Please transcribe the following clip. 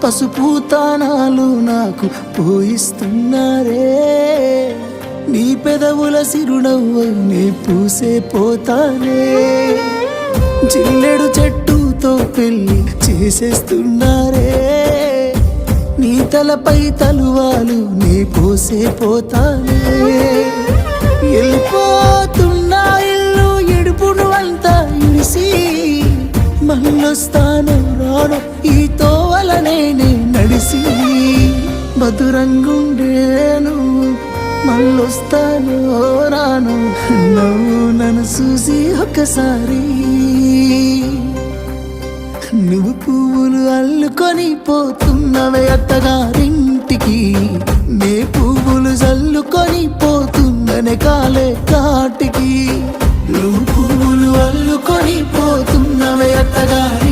పసుపు తానాలు నాకు పోయిస్తున్నారే, నీ పెదవుల సిరునవ్వు నీ పూసే పోతానే, జిల్లెడు చెట్టుతో పెళ్లి చేసేస్తున్నారే, నీ తలపై తలువాలు నీ పోసే పోతానే, వెళ్ళిపోతున్నా ఇల్లు ఎడుపును అంతా ఇడిసి, మళ్ళొస్తాను రాను ఈ తోవలనే నడిసి, మధురంగుండేను మళ్ళొస్తాను రాను నువ్వు నన్ను చూసి ఒక్కసారి, నువ్వు పువ్వులు అల్లుకొని పోతున్నవే అత్తగారింటికి, నే పువ్వులు జల్లుకొని పోతున్ననే కాలే కాటికి, నువ్వు పువ్వులు అల్లుకొని పోతున్నవే అత్తగారి